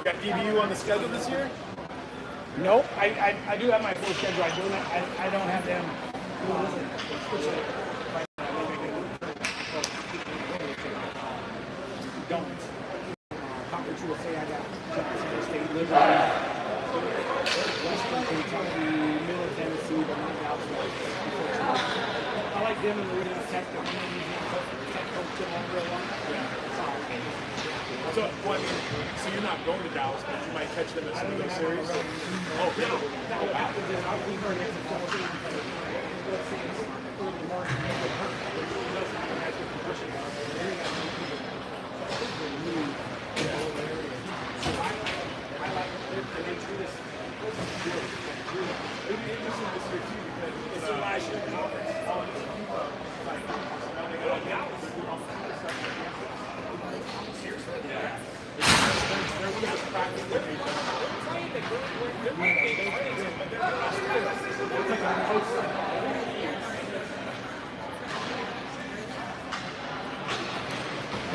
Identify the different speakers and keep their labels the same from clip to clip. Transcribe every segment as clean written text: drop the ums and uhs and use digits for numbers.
Speaker 1: Got DBU on the schedule this year?
Speaker 2: Nope, I do have my full schedule. I don't have them. Don't. Conference USA, I got Jackson State, Liberty, Western Kentucky, Middle Tennessee, but not Dallas. I like them in the Louisiana Tech. Tech coach them all real long.
Speaker 1: So, well, I mean, so you're not going to Dallas, but you might catch them at some of those series? Oh, yeah. Oh, wow.
Speaker 2: It's a last year conference.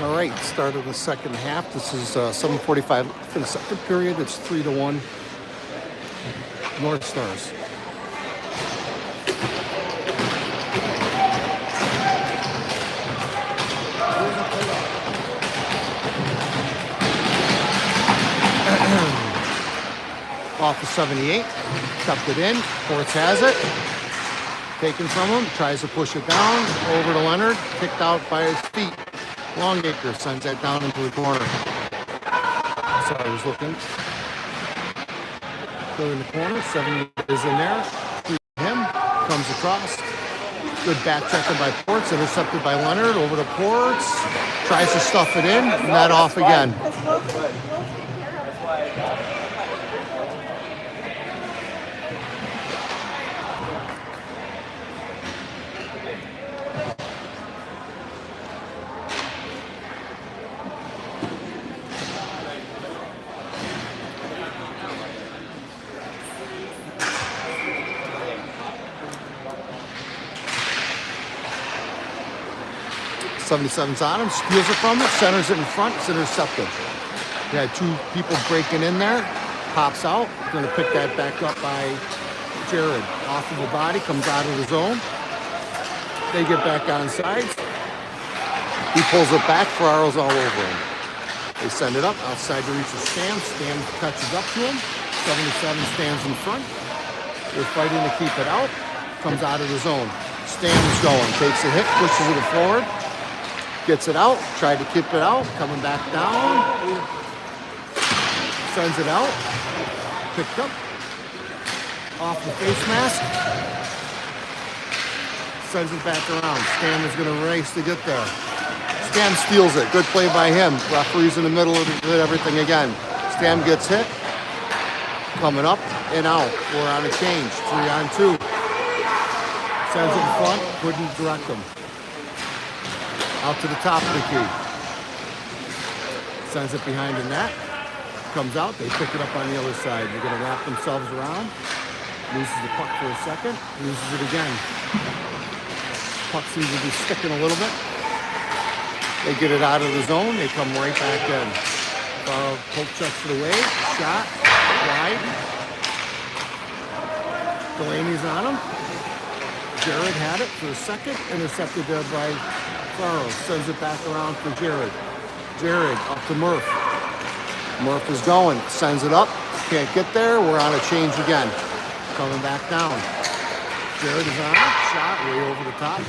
Speaker 3: All right, start of the second half. This is 7:45 for the second period. It's 3-1 North Stars. Off the 78, tucked it in. Ports has it. Taken from him, tries to push it down. Over to Leonard, kicked out by his feet. Longacre sends that down into the corner. So I was looking. Go in the corner, 70 is in there. Him, comes across. Good back checking by Ports, intercepted by Leonard. Over to Ports, tries to stuff it in, net off again. 77's on him, steals it from it, centers it in front, it's intercepted. He had two people breaking in there, pops out, going to pick that back up by Jared. Off of the body, comes out of the zone. They get back on sides. He pulls it back, Ferraro's all over him. They send it up, outside to reach the Stam. Stam catches up to him. 77 stands in front. They're fighting to keep it out. Comes out of the zone. Stam's going, takes a hit, pushes it forward. Gets it out, tried to keep it out, coming back down. Sends it out. Picked up. Off the face mask. Sends it back around. Stam is going to race to get there. Stam steals it. Good play by him. Referee's in the middle of everything again. Stam gets hit. Coming up and out. We're on a change. 3-on-2. Sends it in front. Couldn't direct him. Out to the top of the key. Sends it behind the net. comes out. They pick it up on the other side. They're going to wrap themselves around. Loses the puck for a second. Loses it again. Puck seems to be sticking a little bit. They get it out of the zone. They come right back in. Poke checks it away. Shot. Wide. Delaney's on him. Jared had it for a second. Intercepted there by Farrell. Sends it back around for Jared. Jared up to Murph. Murph is going. Sends it up. Can't get there. We're on a change again. Coming back down. Jared is on it. Shot way over the top.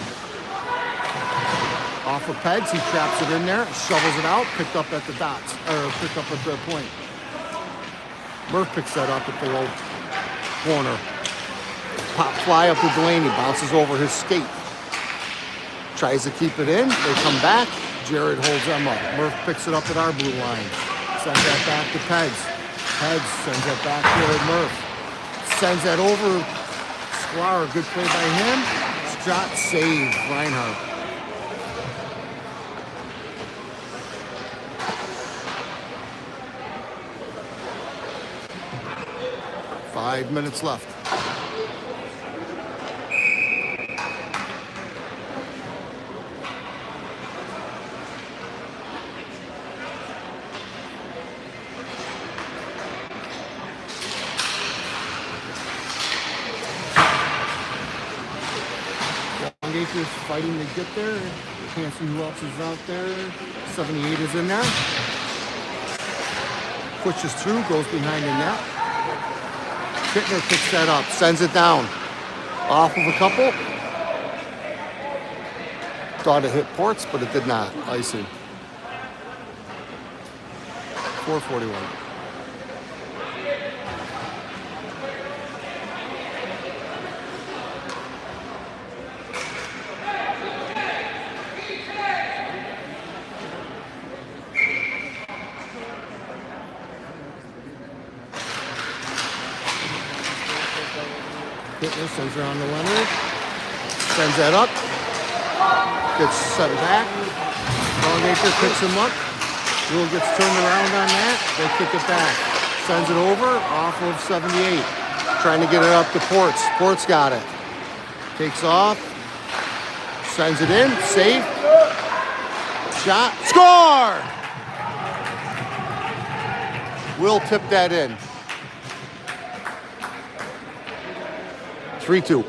Speaker 3: Off of Peds. He traps it in there. Shovels it out. Picked up at the dots. Or picked up at the point. Murph picks that up at the low corner. Pop fly up to Delaney. Bounces over his skate. Tries to keep it in. They come back. Jared holds them up. Murph picks it up at our blue line. Sends that back to Peds. Peds sends that back to Murph. Sends that over. Sklar, good play by him. Shot save, Reinhardt. Five minutes left. Acres fighting to get there. Can't see who else is out there. 78 is in there. Pushes through, goes behind the net. Kittner picks that up, sends it down. Off of a couple. Thought it hit Ports, but it did not. Icing. 4:41. Kittner sends her on to Leonard. Sends that up. Gets set back. Longacre picks him up. Rule gets turned around on that. They kick it back. Sends it over off of 78. Trying to get it up to Ports. Ports got it. Takes off. Sends it in. Save. Shot. Score! Will tip that in. 3-2.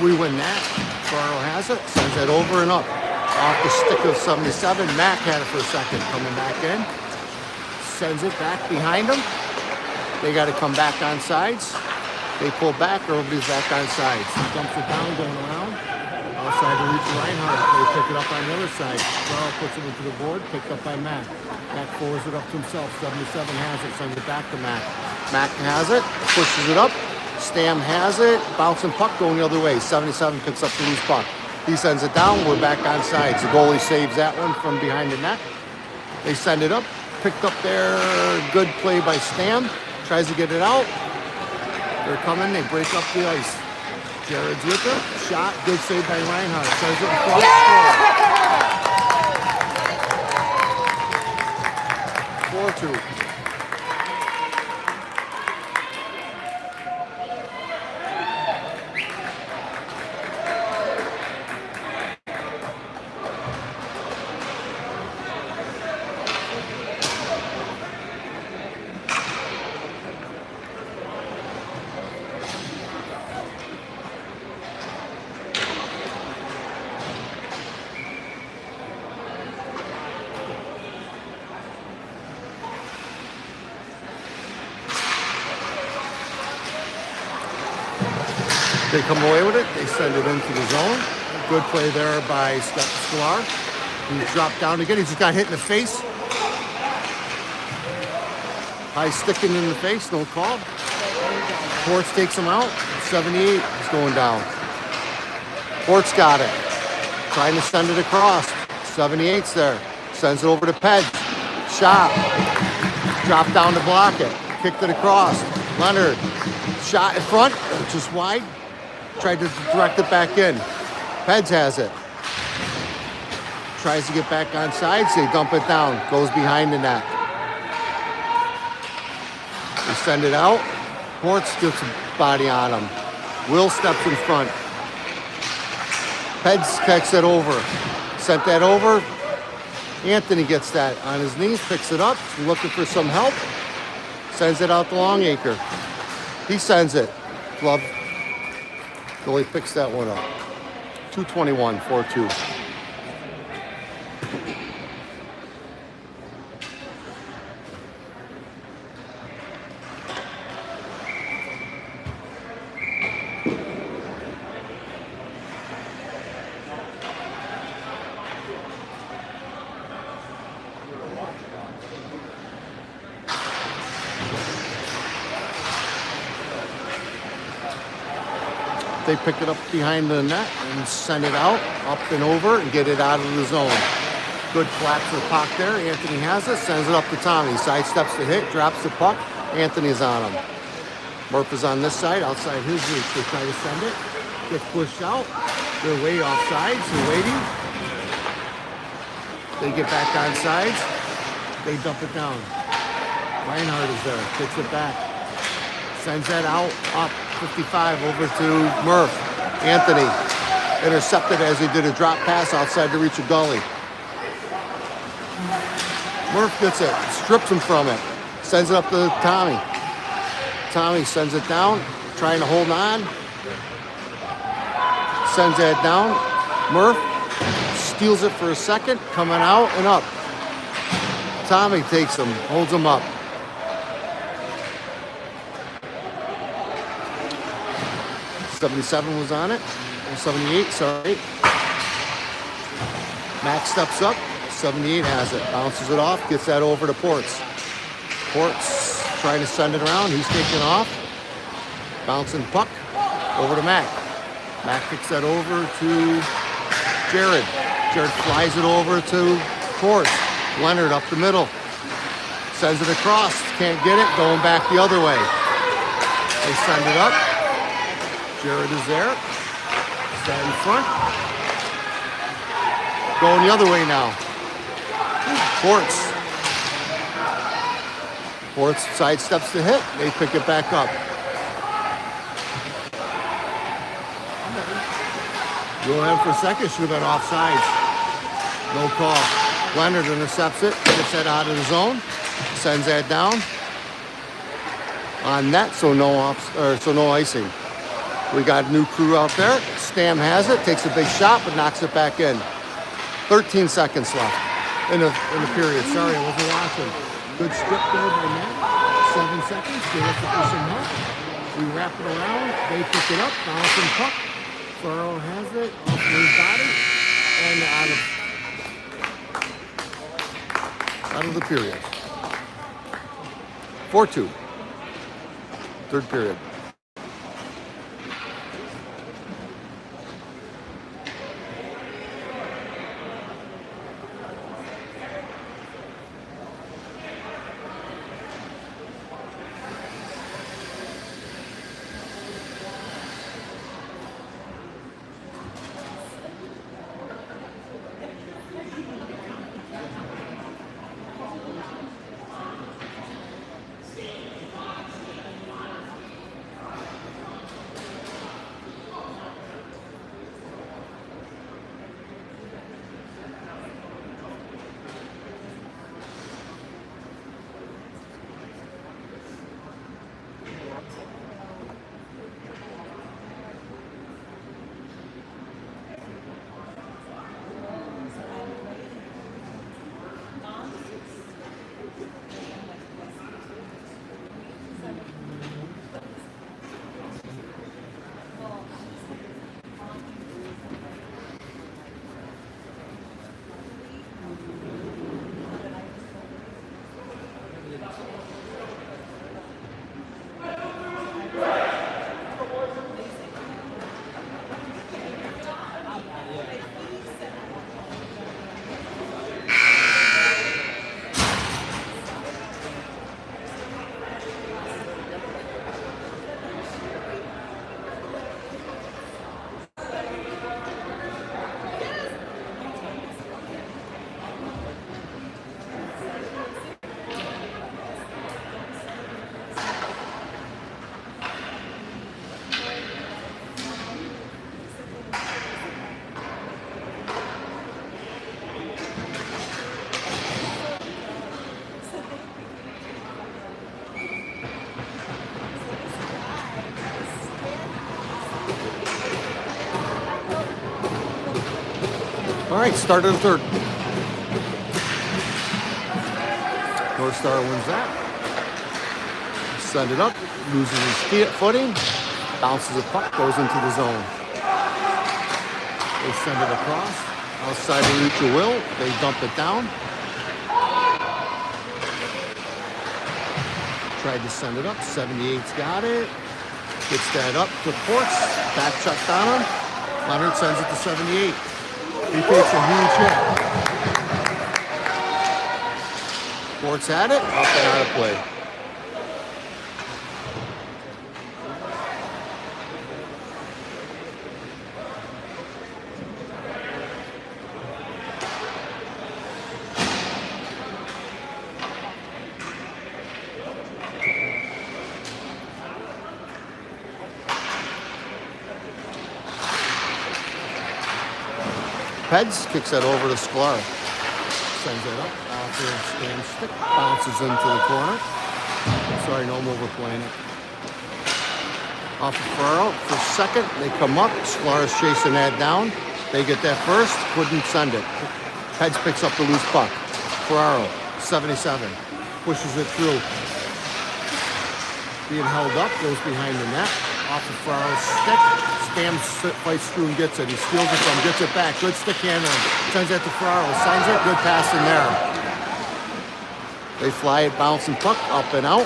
Speaker 3: We win that. Farrell has it. Sends that over and up. Off the stick of 77. Mack had it for a second. Coming back in. Sends it back behind them. They got to come back on sides. They pull back. Everybody's back on sides. He dumps it down, going around. Outside to reach Reinhardt. They pick it up on the other side. Farrell puts it into the board. Picked up by Mack. Mack forwards it up to himself. 77 has it. Sends it back to Mack. Mack has it. Pushes it up. Stam has it, bouncing puck going the other way. 77 picks up the loose puck. He sends it down, we're back on sides. The goalie saves that one from behind the net. They send it up, picked up there, good play by Stam. Tries to get it out. They're coming, they break up the ice. Jared's with her, shot, good save by Reinhardt. Sends it across, score. 4-2. They come away with it. They send it into the zone. Good play there by Sklar. He dropped down again. He just got hit in the face. High sticking in the face. No call. Ports takes him out. 78 is going down. Ports got it. Trying to send it across. 78's there. Sends it over to Peds. Shot. Drop down to block it. Kicked it across. Leonard. Shot in front. Just wide. Tried to direct it back in. Peds has it. Tries to get back on sides. They dump it down. Goes behind the net. They send it out. Ports gets a body on him. Will steps in front. Peds kicks it over. Sent that over. Anthony gets that on his knees, picks it up, looking for some help. Sends it out to Longacre. He sends it. Glove. Goalie picks that one up. 2:21, 4-2. They pick it up behind the net and send it out, up and over, and get it out of the zone. Good flat for the puck there. Anthony has it, sends it up to Tommy. Sidesteps the hit, drops the puck. Anthony's on him. Murph is on this side, outside his reach. They try to send it. Gets pushed out. They're way off sides. They're waiting. They get back on sides. They dump it down. Reinhardt is there. Kicks it back. Sends that out, up. 55 over to Murph. Anthony intercepted as he did a drop pass outside the reach of Gully. Murph gets it, strips him from it, sends it up to Tommy. Tommy sends it down, trying to hold on. Sends that down. Murph steals it for a second, coming out and up. Tommy takes him, holds him up. 77 was on it. 78, sorry. Max steps up. 78 has it. Bounces it off. Gets that over to Ports. Ports trying to send it around. He's taking off. Bouncing puck. Over to Mac. Mac kicks that over to Jared. Jared flies it over to Ports. Leonard up the middle. Sends it across. Can't get it. Going back the other way. They send it up. Jared is there. Stand in front. Going the other way now. Ports. Ports sidesteps the hit. They pick it back up. Go ahead for a second. Should have been offsides. No call. Leonard intercepts it. Gets that out of the zone. Sends that down. On net, so no icing. We got a new crew out there. Stam has it, takes a big shot, but knocks it back in. 13 seconds left in the period. Sorry, I wasn't watching. Good strip there by Matt. 7 seconds. Give us some help. We wrap it around. They pick it up. Bouncing puck. Furrow has it off his body and out of the period. 4-2. Third period. All right, start of the third. North Star wins that. Send it up, loses his footing, bounces the puck, goes into the zone. They send it across, outside the reach of Will. They dump it down. Tried to send it up. 78's got it. Gets that up to Ports. Back checked on him. Leonard sends it to 78. He takes a huge hit. Ports had it. Up and out of play. Peds kicks that over to Sklar. Sends it up off the stand stick. Bounces into the corner. Sorry, no, I'm overplaying it. Off of Ferraro for second. They come up. Sklar is chasing that down. They get that first. Couldn't send it. Peds picks up the loose puck. Ferraro, 77. Pushes it through. Being held up. Goes behind the net. Off of Ferraro's stick. Stam fights through and gets it. He steals it from him, gets it back. Good stick handling. Sends it to Ferraro. Signs it. Good pass in there. They fly it, bouncing puck up and out.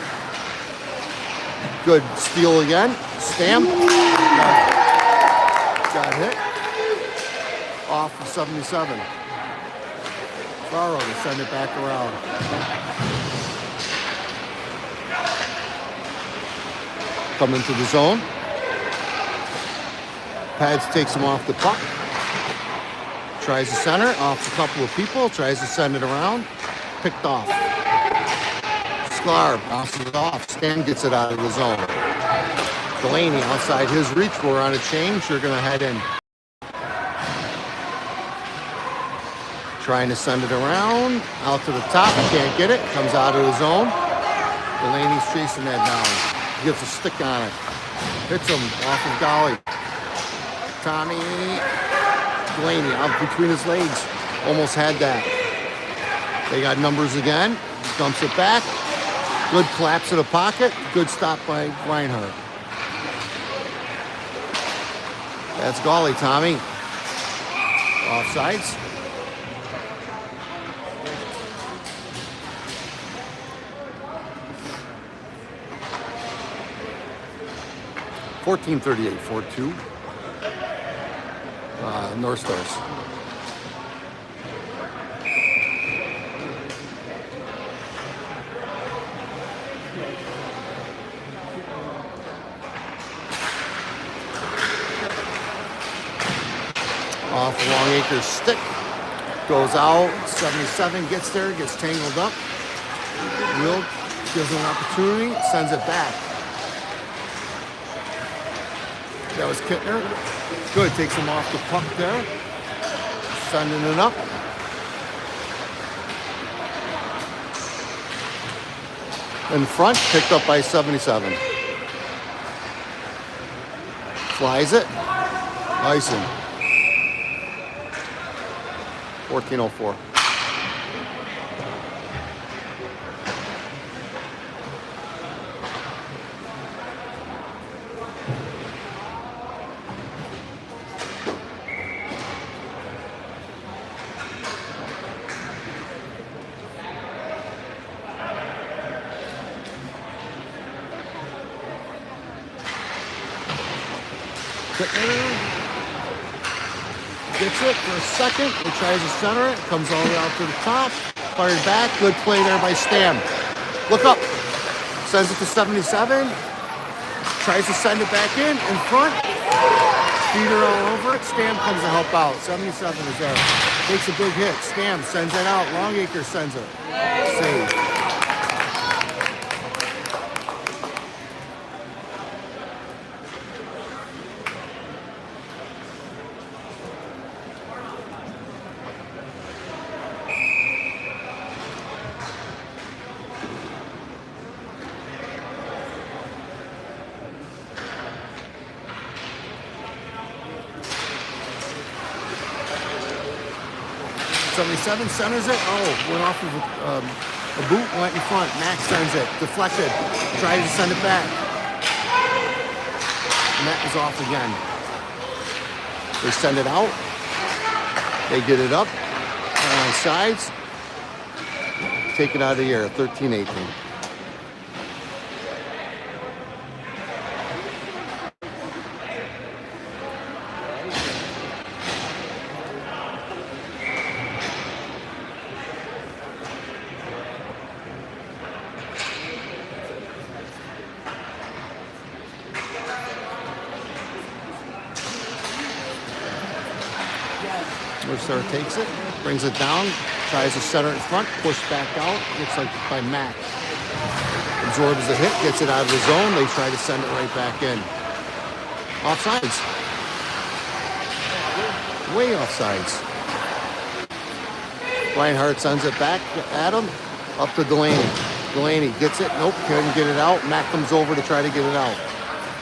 Speaker 3: Good steal again. Stam. Got hit. Off of 77. Ferraro to send it back around. Come into the zone. Pads takes him off the puck. Tries to center off a couple of people. Tries to send it around. Picked off. Sklar bounces it off. Stan gets it out of the zone. Delaney outside his reach. We're on a change. You're going to head in. Trying to send it around. Out to the top. Can't get it. Comes out of the zone. Delaney's chasing that down. Gets a stick on it. Hits him off of Golly. Tommy Delaney out between his legs. Almost had that. They got numbers again. Dumps it back. Good collapse of the pocket. Good stop by Reinhardt. That's Golly, Tommy. Offsides. $14:38, 4-2. North Stars. Off Longacre's stick. Goes out. 77 gets there. Gets tangled up. Will gives him an opportunity. Sends it back. That was Kittner. Good, takes him off the puck there. Sending it up. In front, picked up by 77. Flies it. Icing. 14:04. Kittner gets it for a second. He tries to center it. Comes all the way out to the top. Fired back. Good play there by Stam. Look up. Sends it to 77. Tries to send it back in front. Feeder all over it. Stam comes to help out. 77 is there. Takes a big hit. Stam sends it out. Longacre sends it. Save. Centers it. Oh, went off of a boot, went in front. Max sends it. Deflected. Tries to send it back. And that is off again. They send it out. They get it up. On sides. Take it out of the air. 13-18. Northstar takes it, brings it down, tries to center it in front, push back out. Looks like by Mac. Absorbs the hit, gets it out of the zone. They try to send it right back in. Offsides. Way offsides. Reinhardt sends it back at him, up to Delaney. Delaney gets it, nope, couldn't get it out. Mac comes over to try to get it out.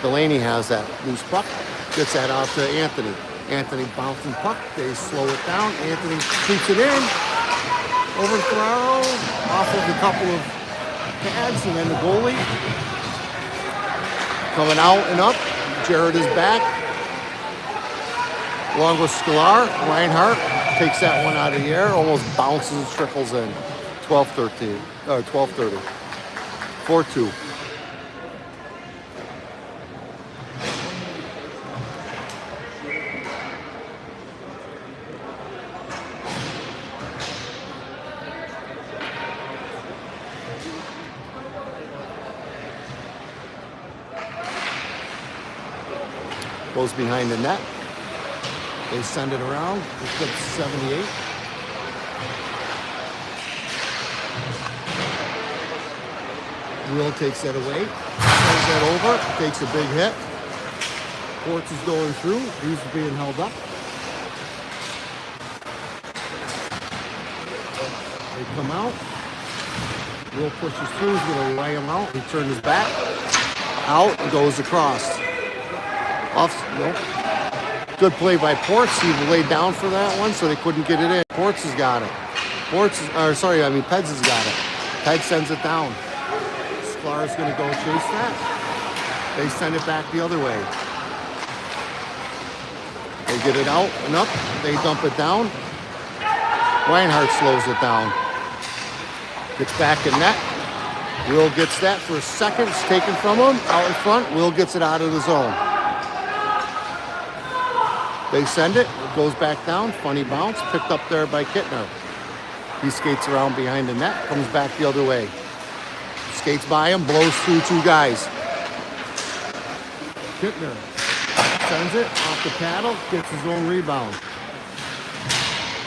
Speaker 3: Delaney has that loose puck, gets that out to Anthony. Anthony bouncing puck, they slow it down. Anthony shoots it in, overthrow, off of a couple of pads, and then the goalie. Coming out and up, Jared is back. Along with Sklar, Reinhardt takes that one out of the air, almost bounces and trickles in. 12-13, 12-30, 4-2. Goes behind the net. They send it around. It clips 78. Will takes that away. Sends that over. Takes a big hit. Ports is going through. He's being held up. They come out. Will pushes through. He's going to lay him out. He turns his back. Out and goes across. Off, nope. Good play by Ports. He laid down for that one, so they couldn't get it in. Ports has got it. Peds has got it. Peds sends it down. Sklar's going to go chase that. They send it back the other way. They get it out and up. They dump it down. Reinhardt slows it down. Gets back in net. Will gets that for a second. It's taken from him. Out in front. Will gets it out of the zone. They send it. It goes back down. Funny bounce. Picked up there by Kittner. He skates around behind the net. Comes back the other way. Skates by him. Blows through two guys. Kittner sends it off the paddle. Gets his own rebound.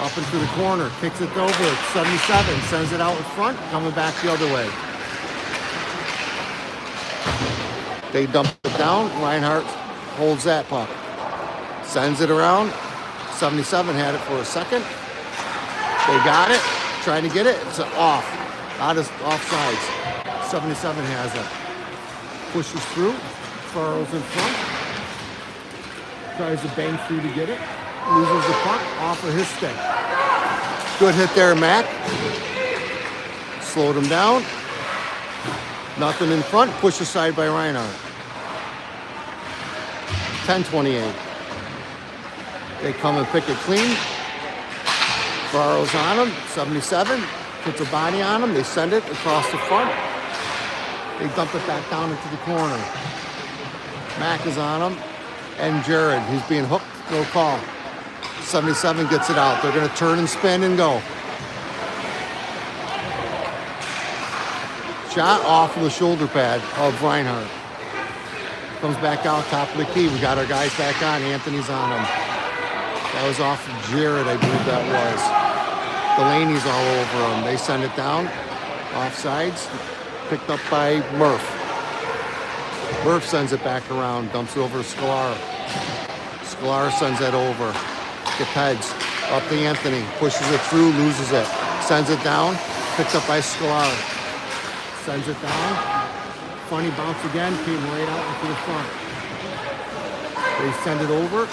Speaker 3: Up into the corner. Kicks it over. 77. Sends it out in front. Coming back the other way. They dump it down. Reinhardt holds that puck. Sends it around. 77 had it for a second. They got it. Trying to get it. It's off. Offsides. 77 has it. Pushes through. Furrows in front. Tries to bang through to get it. Loses the puck off of his stick. Good hit there, Mac. Slowed him down. Nothing in front. Pushed aside by Reinhardt. 10-28. They come and pick it clean. Furrows on him. 77. Puts a body on him. They send it across the front. They dump it back down into the corner. Mac is on him. and Jared. He's being hooked. No call. 77 gets it out. They're going to turn and spin and go. Shot off of the shoulder pad of Reinhardt. Comes back out top of the key. We got our guys back on. Anthony's on him. That was off of Jared, I believe that was. Delaney's all over him. They send it down. Offsides. Picked up by Murph. Murph sends it back around. Dumps it over to Sklar. Sklar sends that over. Gets heads. Up to Anthony. Pushes it through. Loses it. Sends it down. Picked up by Sklar. Sends it down. Funny bounce again. Came right out into the front. They send it over.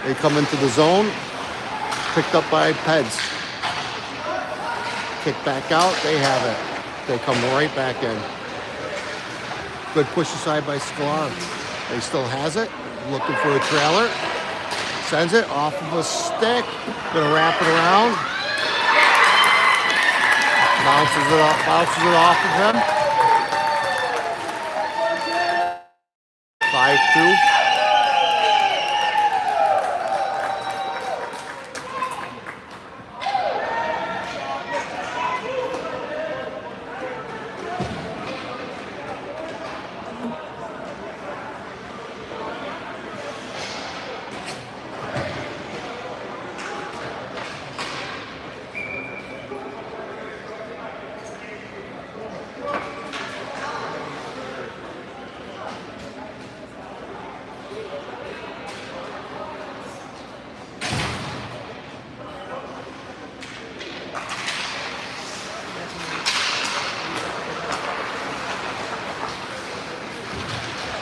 Speaker 3: They come into the zone. Picked up by Peds. Kick back out. They have it. They come right back in. Good push aside by Sklar. They still has it. Looking for a trailer. Sends it off of a stick. Gonna wrap it around. Bounces it off of him. 5-2.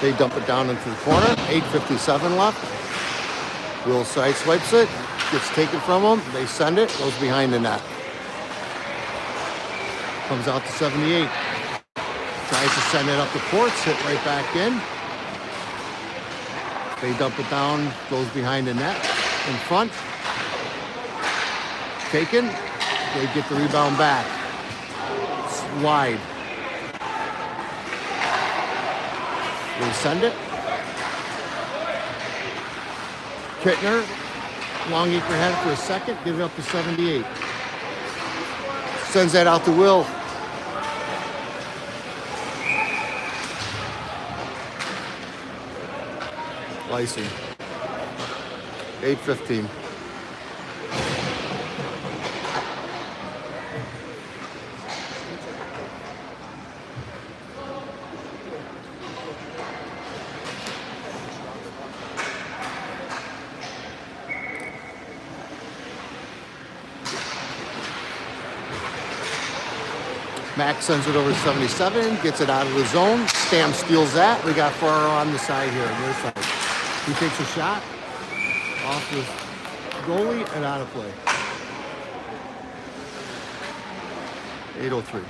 Speaker 3: They dump it down into the corner. 8:57 left. Will side swipes it. Gets taken from them. They send it. Goes behind the net. Comes out to 78. Tries to send it up the courts. Hit right back in. They dump it down. Goes behind the net. In front. Taken. They get the rebound back. It's wide. They send it. Kittner, long acre head for a second, give it up to 78. Sends that out to Will. Lysing. 8:15. Max sends it over to 77, gets it out of the zone. Stam steals that. We got Farrar on the side here, on their side. He takes a shot off the goalie and out of play. 8:03.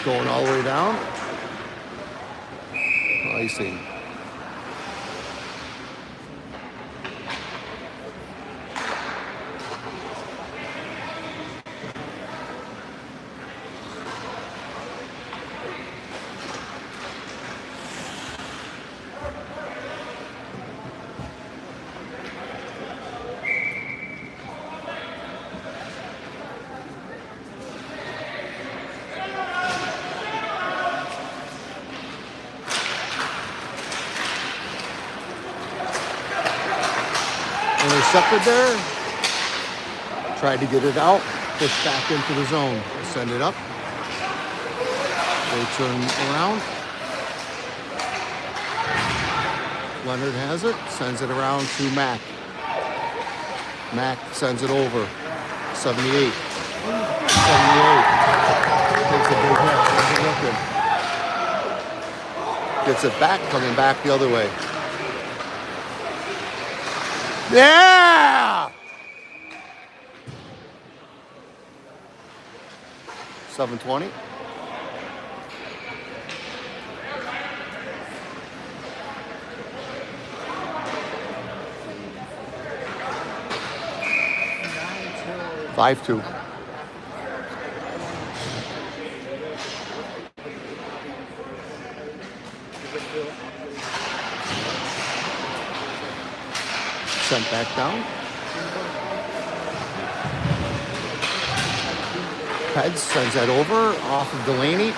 Speaker 3: Going all the way down. Icing. Intercepted there. Tried to get it out. Pushed back into the zone. Send it up. They turn around. Leonard has it. Sends it around to Mac. Mac sends it over. 78. 78. Takes a big hit. Gets it back. Coming back the other way. Yeah! 7:20. 5-2. Sent back down. Heads sends that over off of Delaney.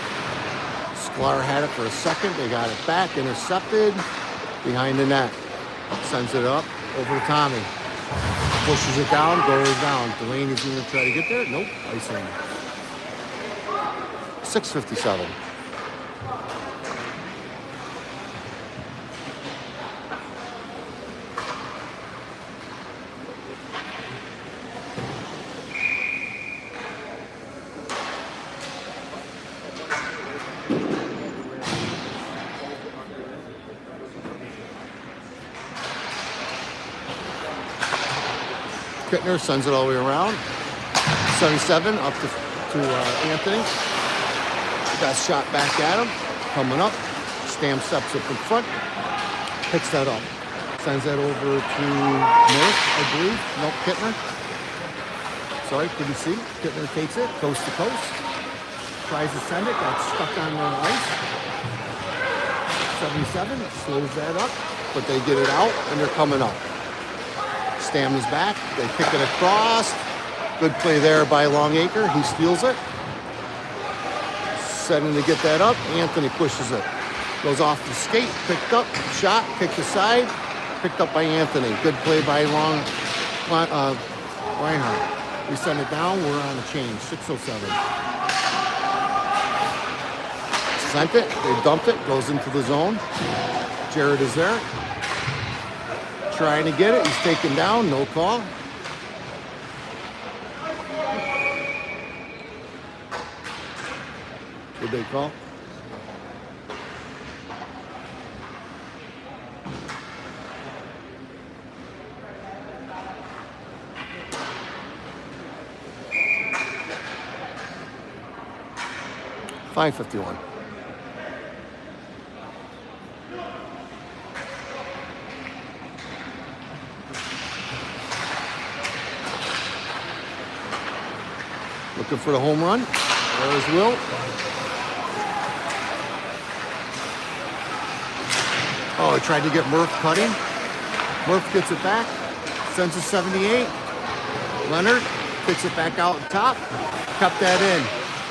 Speaker 3: Sklar had it for a second. They got it back. Intercepted. Behind the net. Sends it up over to Tommy. Pushes it down. Goes down. Delaney's going to try to get there. Nope. Icing. 6:57. Kittner sends it all the way around. 77 up to Anthony. Got shot back at him. Coming up. Stam steps up in front. Picks that up. Sends that over to North, I believe. Nope, Kittner. Sorry, couldn't see. Kittner takes it coast to coast. Tries to send it. Got stuck on the ice. 77 slows that up. But they get it out and they're coming up. Stam is back. They kick it across. Good play there by Longacre. He steals it. Setting to get that up. Anthony pushes it. Goes off the skate. Picked up. Shot. Kicked aside. Picked up by Anthony. Good play by Reinhardt. We send it down. We're on a change. 6:07. Sent it. They dumped it. Goes into the zone. Jared is there. Trying to get it. He's taken down. No call. Did they call? $5.51. Looking for the home run. There's Will. Oh, he tried to get Murph cutting. Murph gets it back. Sends a 78. Leonard picks it back out top. Kept that in.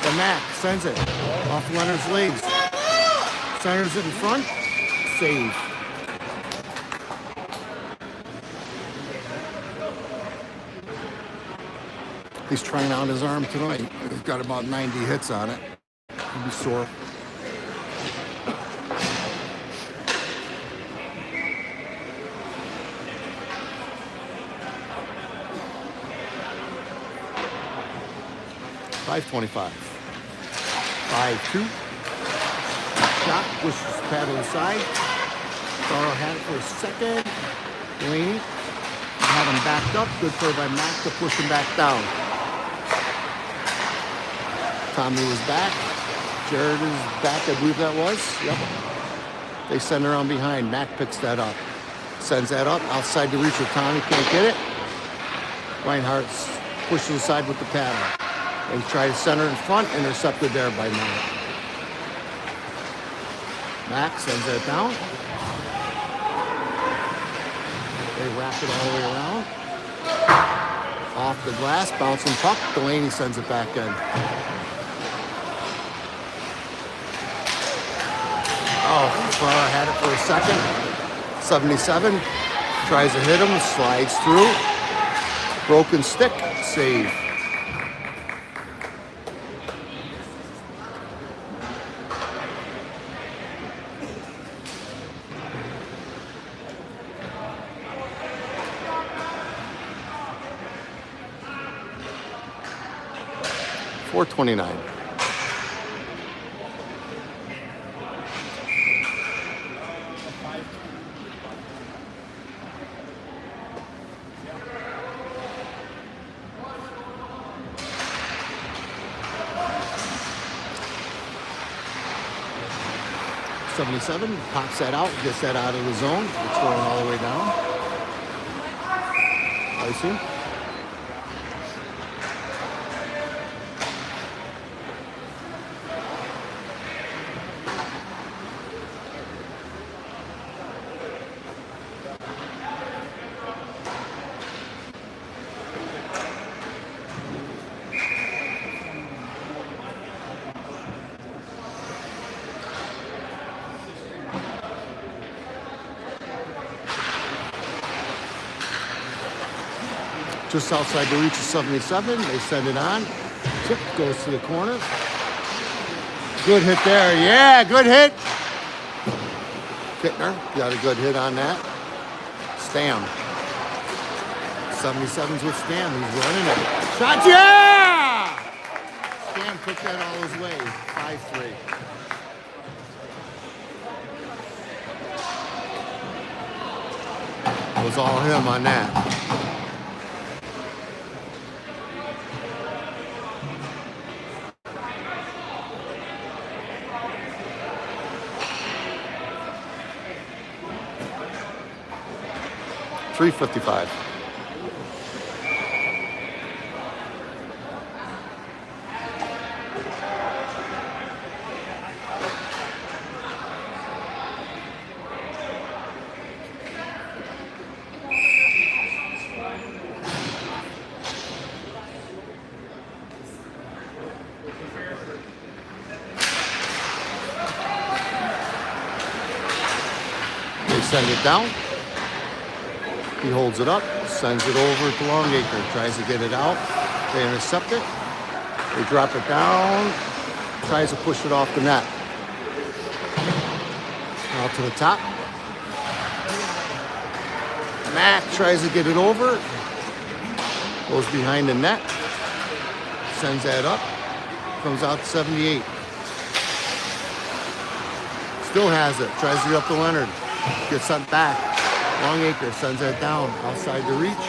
Speaker 3: The Mac sends it off Leonard's legs. Centers it in front. Save. He's trying out his arm tonight. He's got about 90 hits on it. He'll be sore. $5.25. 5-2. Shot, pushes the pad on the side. Starro had it for a second. Delaney had him backed up. Good play by Mac to push him back down. Tommy was back. Jared is back, I believe that was. Yep. They send around behind. Mac picks that up. Sends that up. Outside to reach with Tommy. Can't get it. Reinhardt pushes aside with the paddle. They try to center in front. Intercepted there by Mac. Mac sends that down. They wrap it all the way around. Off the glass. Bouncing puck. Delaney sends it back in. Oh, Farah had it for a second. 77. Tries to hit him. Slides through. Broken stick. Save. $4.29. $77, pops that out, gets that out of the zone. It's going all the way down. Icing. just outside the reach of 77. They send it on. Chip goes to the corner. Good hit there. Yeah, good hit. Kittner got a good hit on that. Stam. 77's with Stam. He's running it. Shot, yeah! Stam took that all his way. 5-3. It was all him on that. $3.55. They send it down. He holds it up, sends it over to Longacre, tries to get it out. They intercept it. They drop it down, tries to push it off the net. Out to the top. Mac tries to get it over. Goes behind the net. Sends that up. Comes out to 78. Still has it. Tries to get up to Leonard. Gets sent back. Longacre sends that down outside the reach.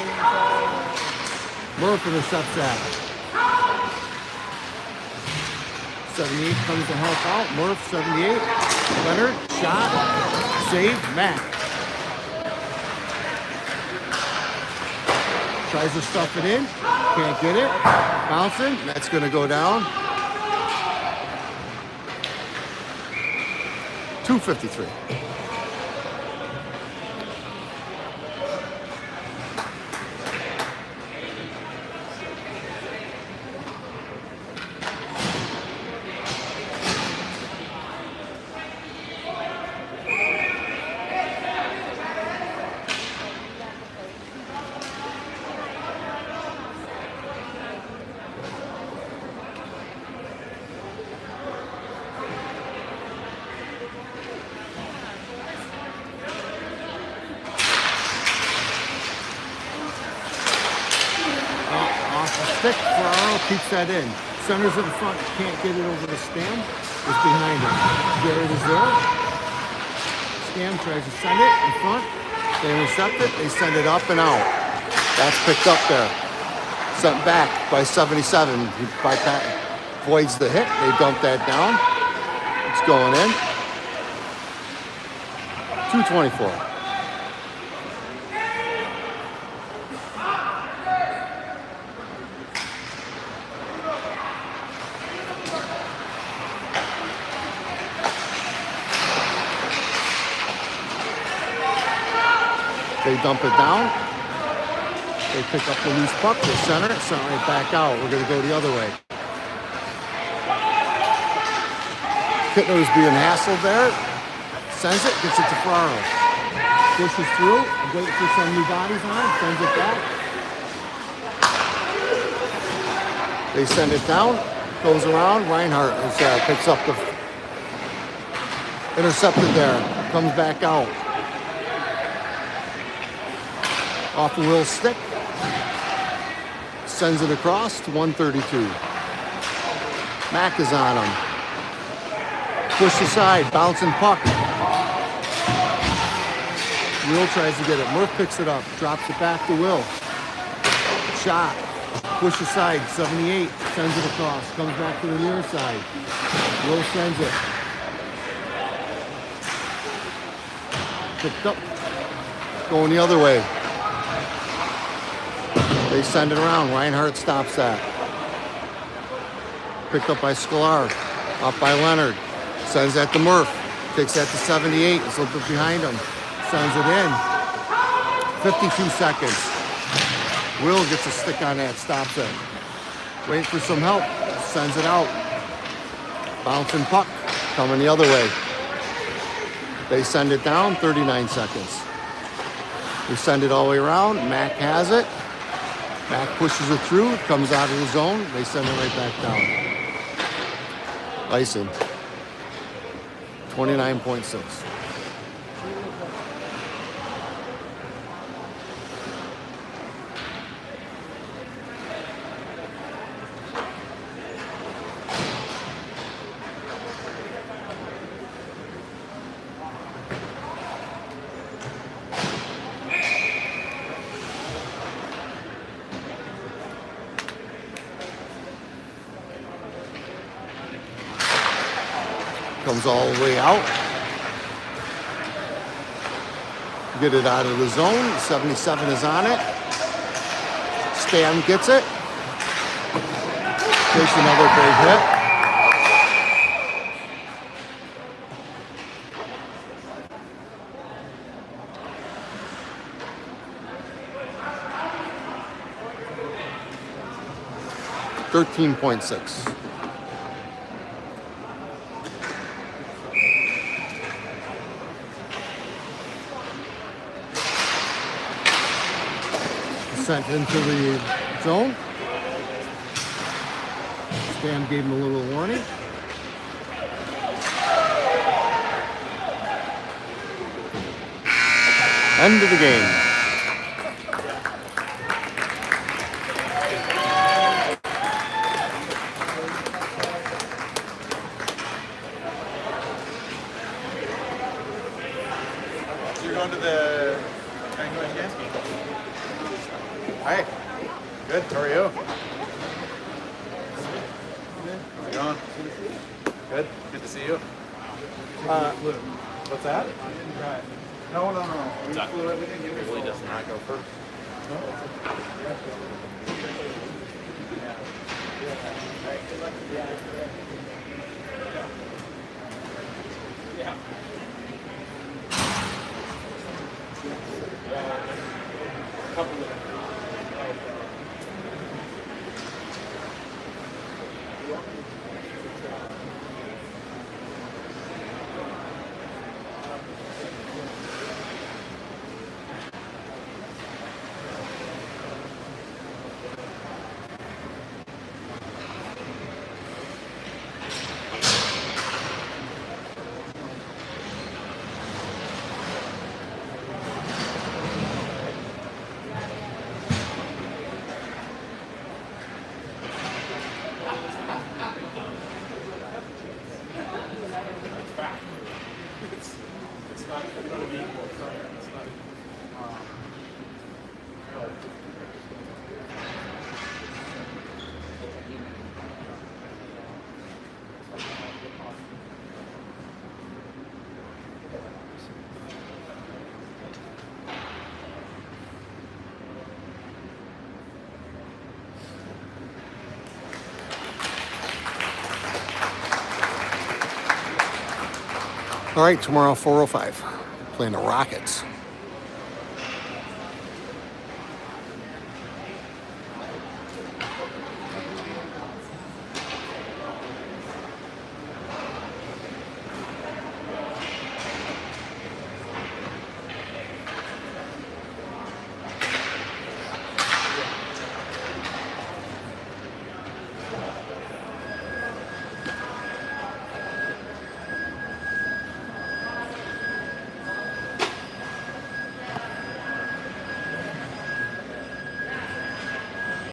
Speaker 3: Murph intercepts that. 78 comes to help out. Murph, 78. Leonard, shot, save, Mac. Tries to stuff it in. Can't get it. Bouncing. That's going to go down. 2:53. Ferraro keeps that in. Centers in front, can't get it over the Stam. Is behind him. Garrett is there. Stam tries to send it in front. They intercept it. They send it up and out. That's picked up there. Sent back by 77. He voids the hit. They dump that down. It's going in. 2:24. They dump it down. They pick up the loose puck. They center it. Send it right back out. We're going to go the other way. Kittner's being hassled there. Sends it. Gets it to Ferraro. Pushes through. Wait for some new bodies on. Sends it back. They send it down. Goes around. Reinhardt picks up the... Intercepted there. Comes back out. Off the Will's stick. Sends it across to 132. Mac is on him. Push aside, bouncing puck. Will tries to get it. Murph picks it up, drops it back to Will. Shot. Push aside, 78. Sends it across. Comes back to the near side. Will sends it. Picked up. Going the other way. They send it around. Reinhardt stops that. Picked up by Sklar. Up by Leonard. Sends that to Murph. Takes that to 78. It's a little bit behind him. Sends it in. 52 seconds. Will gets a stick on that. Stops it. Wait for some help. Sends it out. Bouncing puck. Coming the other way. They send it down. 39 seconds. We send it all the way around. Mac has it. Back pushes it through, it comes out of the zone, they send it right back down. Icing. 29.6. Comes all the way out. Get it out of the zone. 77 is on it. Stan gets it. Takes another big hit. $13.6. Sent into the zone. Stan gave him a little warning. End of the game.
Speaker 4: You're going to the game? Hi. Good. How are you? How's it going? Good. Good to see you. What's that? Right. No. We flew everything. It really does not go first. Yeah. Couple of
Speaker 3: All right, tomorrow 4:05, playing the Rockets.